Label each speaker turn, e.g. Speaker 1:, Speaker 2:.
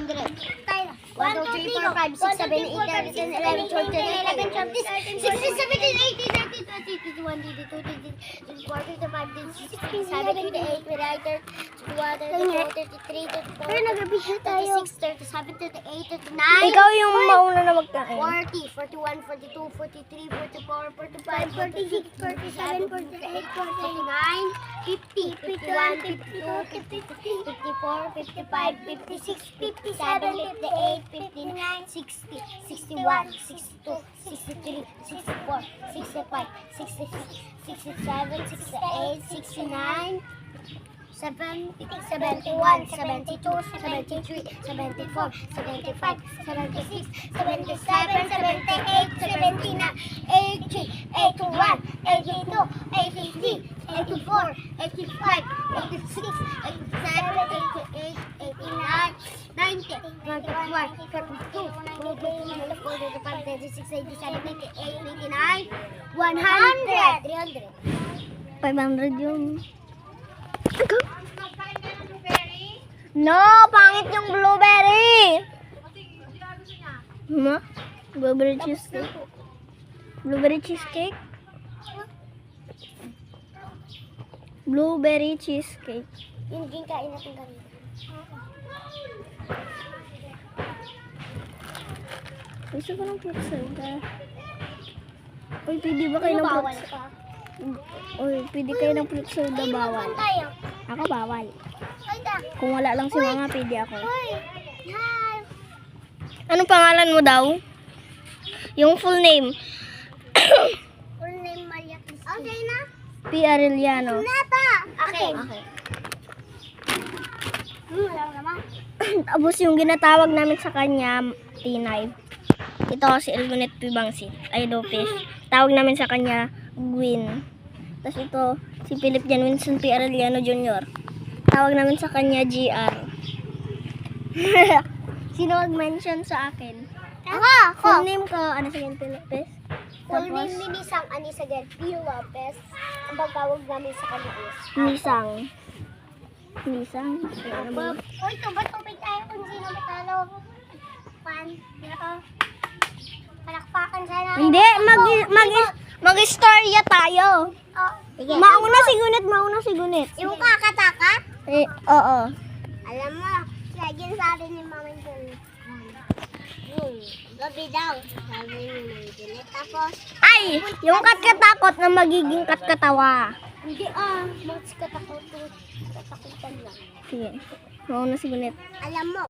Speaker 1: 200. 1, 2, 3, 4, 5, 6, 7, 8, 9, 10, 11, 12, 13, 14, 15, 16, 17, 18, 19, 20, 21, 22, 23, 24, 25, 26, 27, 28, 29, 30, 31, 32, 33, 34, 36, 37, 38, 39.
Speaker 2: Ikaw yung mauna na magkain.
Speaker 1: 40, 41, 42, 43, 44, 45, 46, 47, 48, 49, 50, 51, 52, 53, 54, 55, 56, 57, 58, 59, 60, 61, 62, 63, 64, 65, 66, 67, 68, 69, 70, 71, 72, 73, 74, 75, 76, 77, 78, 79, 80, 81, 82, 83, 84, 85, 86, 87, 88, 89, 90, 91, 42, 43, 44, 46, 87, 88, 89, 100, 300.
Speaker 2: 500 yung... No, pangit yung blueberry. Ma? Blueberry cheesecake. Blueberry cheesecake. Blueberry cheesecake.
Speaker 1: Yung kain natin kanina.
Speaker 2: Gusto ko ng fruit soda. Uy, pwede ba kayo ng
Speaker 1: Bawal
Speaker 2: fruit
Speaker 1: ka.
Speaker 2: Uy, pwede kayo ng fruit soda bawal.
Speaker 1: Tayo.
Speaker 2: Ako bawal.
Speaker 1: Ay, da.
Speaker 2: Kung wala lang si mama, pwede ako.
Speaker 1: Uy. Hi.
Speaker 2: Anong pangalan mo daw? Yung full name.
Speaker 1: Full name Maria Cristina. Okay na?
Speaker 2: P. Arellano.
Speaker 1: Nata. Okay. Wala naman.
Speaker 2: Tapos yung ginatawag namin sa kanya, Tinay. Ito si Elgonet P. Bangsit. Ay, Lopez. Tawag namin sa kanya, Gwyn. Tapos ito, si Philip Jan Winston P. Arellano Jr. Tawag namin sa kanya, GR. Sino mag-mention sa akin?
Speaker 1: Ako.
Speaker 2: Full name ko, ano sa P. Lopez?
Speaker 1: Full name ni Nisang Anisagan P. Lopez. Ang pagtawag namin sa kanya is
Speaker 2: Nisang. Nisang? Ano ba?
Speaker 1: Uy, tubat-tubig tayo kung sino matalo. Pan. Palakpakan sana.
Speaker 2: Hindi, mag-istorya tayo.
Speaker 1: Oh, sige.
Speaker 2: Mauna si Gunit.
Speaker 1: Yung kakatakat?
Speaker 2: Oo.
Speaker 1: Alam mo, lagyan sa atin ni Mama Jun. Gabi daw. Sabi ni Mama Jun. Tapos,
Speaker 2: Ay, yung katkatakot na magiging katkatawa.
Speaker 1: hindi mas katakutan lang.
Speaker 2: Sige, mauna si Gunit.
Speaker 1: Alam mo,